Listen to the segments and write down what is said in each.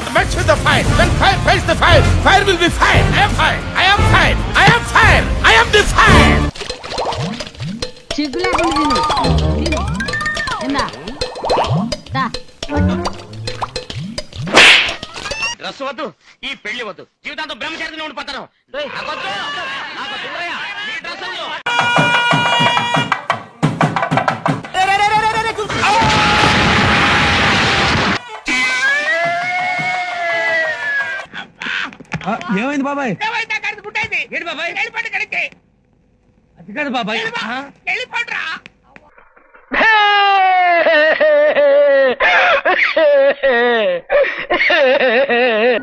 Don't mess with the fire. When fire fights the fire, fire will be fire. I am fire. I am fire. I am fire. I am the fire. చిగులా తిను తిను ఎందా దా రస్సు వద్దు, ఈ పెళ్లి వద్దు, జీవితాంతం బ్రహ్మచారిగా ఉండిపోతాను. ఏమైంది బాబాయ్? ఏంటి బాబాయ్? అది కాదు బాబాయ్,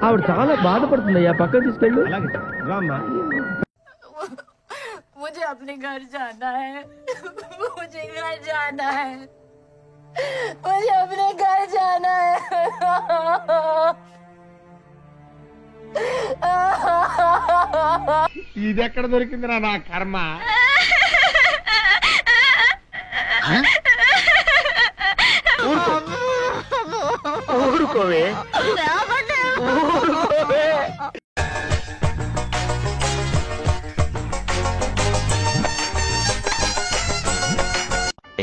ఆవిడ చాలా బాధపడుతుందయ్యా, పక్కన తీసుకెళ్ళు. मुझे अपने घर जाना है, मुझे घर जाना है, मुझे अपने घर जाना है. ఇది ఎక్కడ దొరికిందిరా నా కర్మ? ఊరుకోవే.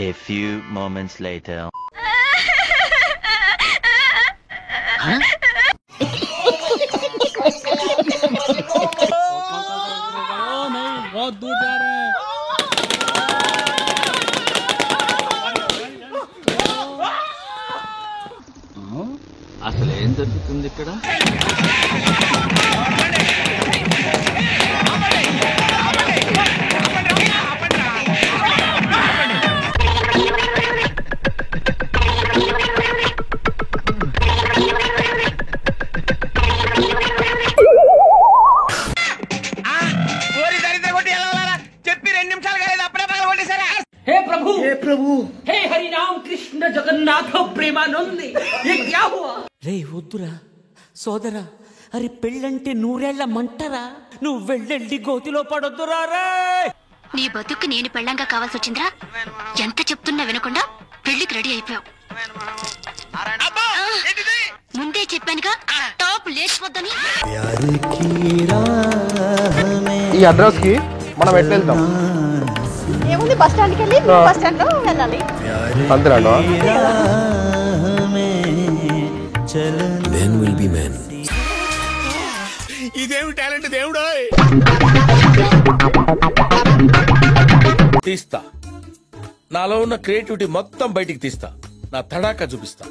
A few moments later. बहुत दूर जा रहे हैं. అసలు ఏం జరుగుతుంది ఇక్కడ? చెప్పి 2 నిమిషాలు కాలేదు, అప్పుడే పగల కొట్టేశారా? हे प्रभु, हे प्रभु, हे हरि राम कृष्ण जगन्नाथ प्रेमानंद, ये क्या हुआ? రే వద్దురా సోదరా, అరే పెళ్ళంటే 100 ఏళ్ల మంటరా, నువ్వు వెళ్ళెళ్ళి గోతిలో పడొద్దురా. రే నీ బతుకు నేను పెళ్ళంగా కావాల్సి వచ్చిందిరా. ఎంత చెప్తున్నా వినకుండా పెళ్లికి రెడీ అయిపోయావు. ముందే చెప్పానుగా టాప్ లేచిపోద్దని. ఈ అడ్రస్ కి మనం ఎట్లా వెళ్తాం? ఏముంది, బస్ స్టాండ్కి వెళ్ళి బస్ స్టాండ్ లో వెళ్ళాలి. అంతేనా? ఇదేమి టాలెంట్ దేవుడు. తీస్తా, నాలో ఉన్న క్రియేటివిటీ మొత్తం బయటికి తీస్తా, నా తడాకా చూపిస్తా.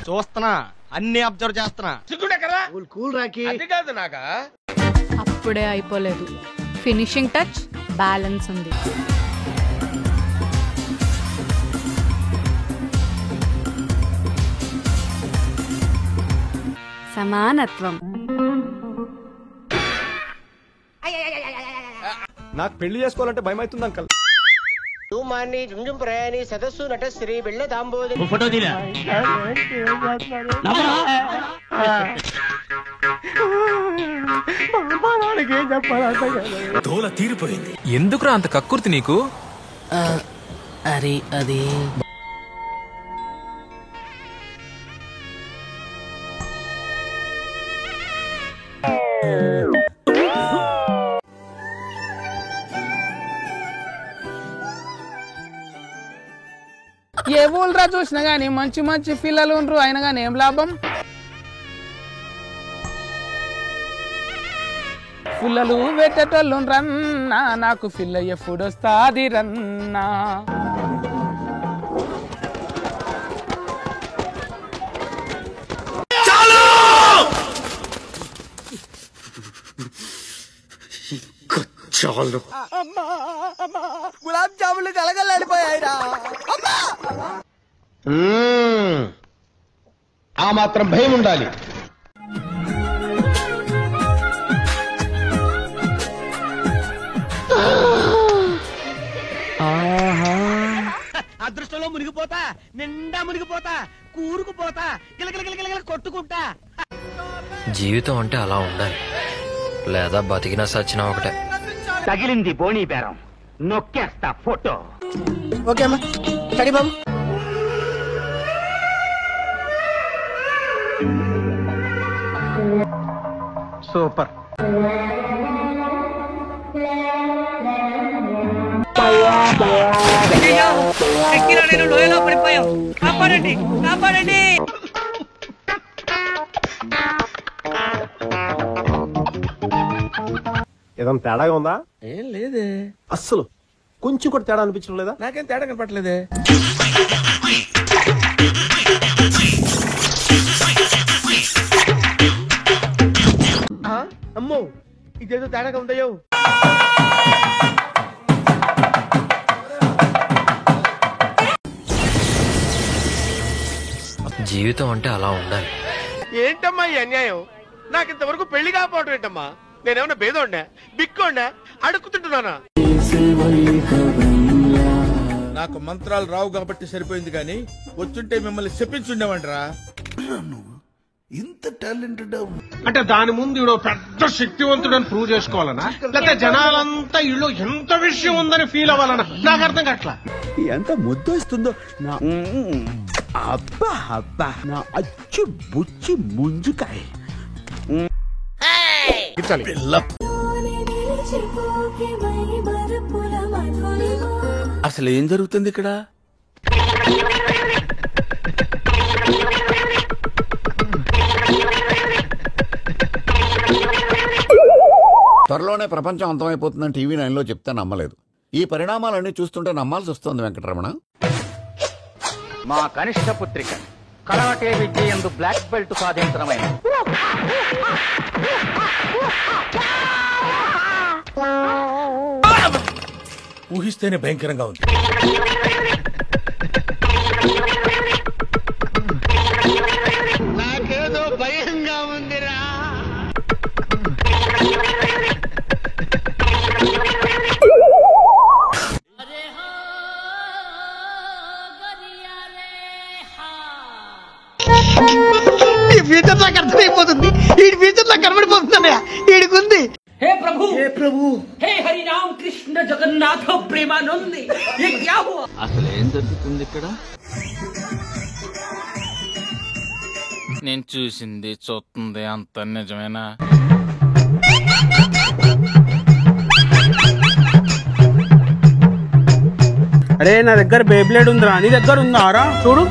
చూస్తున్నా, అన్ని అబ్జర్వ్ చేస్తున్నా. సిగ్గుండెక్కరా? కూల్ రాకి. అది కాదు నాకా. అప్పుడే అయిపోలేదు, ఫినిషింగ్ టచ్ బ్యాలెన్స్ ఉంది. సమానత్వం. నాకు పెళ్లి చేసుకోవాలంటే భయం అవుతుంది అంకల్. మాని జుంజుం ప్రయాణి సదస్సు నటశ్రీ వెళ్ళ దాంబోది. ఫోటో తీరా. తోల తీరిపోయింది. ఎందుకురా అంత కక్కుర్తి నీకు? అరే అది ఏ ఊళ్ళరా చూసినా గానీ మంచి మంచి పిల్లలు ఉండరు, అయినా గానీ ఏం లాభం? పిల్లలు పెట్టేటోళ్ళు రన్నా, నాకు పిల్ల ఎప్పుడు వస్తాది రన్నా. గులాబ్ జాములు కలగలడిపోయాయిరా. ఆ మాత్రం భయం ఉండాలి. అదృష్టంలో మునిగిపోతా, నిండా మునిగిపోతా, కూరుకుపోతా, గిలగిల కొట్టుకుంటా. జీవితం అంటే అలా ఉండాలి, లేదా బతికినా సచ్చినా ఒకటే. తగిలింది బోనీ బేరం, నొక్కేస్తా ఫోటో. ఓకే అమ్మా, స్టడీ బాబు. సూపర్. నేను లోయలో పడిపోయాం, కాపాడండి కాపాడండి. ఏదైనా తేడాగా ఉందా? ఏం లేదే, అస్సలు కొంచెం కూడా తేడా అనిపించడం లేదా? నాకేం తేడా కనపట్లేదే. అమ్మో, ఇదేదో తేడాగా ఉందయ్యో. జీవితం అంటే అలా ఉండాలి. ఏంటమ్మా ఈ అన్యాయం? నాకు ఇంతవరకు పెళ్లి కాకపోవడం ఏంటమ్మా? నేనేమన్నా బేదోండా, బిక్కోండా, అడుక్కుతుంటున్నానా? నాకు మంత్రాలు రావు కాబట్టి సరిపోయింది, కానీ వచ్చుంటే మిమ్మల్ని చెప్పించుండేవంటరా. ఇంత టాలెంటెడ్ అంటే దాని ముందు ఈడో పెద్ద శక్తివంతుడని ప్రూవ్ చేసుకోవాలనా, లేకపోతే జనాలంతా ఇళ్ళు ఎంత విషయం ఉందని ఫీల్ అవ్వాలనా? నాకు అర్థం కావట్లా. ఎంత ముద్దొస్తుందో నా అబ్బా అబ్బా, నా అచ్చు బుచ్చి ముంజుకాయ. అసలు ఏం జరుగుతుంది ఇక్కడ? త్వరలోనే ప్రపంచం అంతమైపోతుందని టీవీ 9లో చెప్తే నమ్మలేదు. ఈ పరిణామాలన్నీ చూస్తుంటే నమ్మాల్సి వస్తుంది వెంకటరమణ. మా కనిష్ట పుత్రిక కరాటే విద్య యందు బ్లాక్ బెల్ట్ సాధించడమైన ఊహిస్తేనే భయంకరంగా ఉంది. నాకేదో భయంగా ఉందిరా. ఈ ఫ్యూచర్ నాకు అర్థమైపోతుంది, ఈ ఫ్యూచర్ నాకు కనబడిపోతుందన్నయ్య, ఈడికుంది. हे प्रभु हे हरि राम कृष्ण जगन्नाथ प्रेमानंद, ये क्या हुआ? అసలు ఏం జరుగుతుంది ఇక్కడ? నేను చూసింది చూస్తుంది అంత నిజమేనా? అరే, నా దగ్గర బేబ్లేడ్ ఉందిరా, నీ దగ్గర ఉందా? చూడు.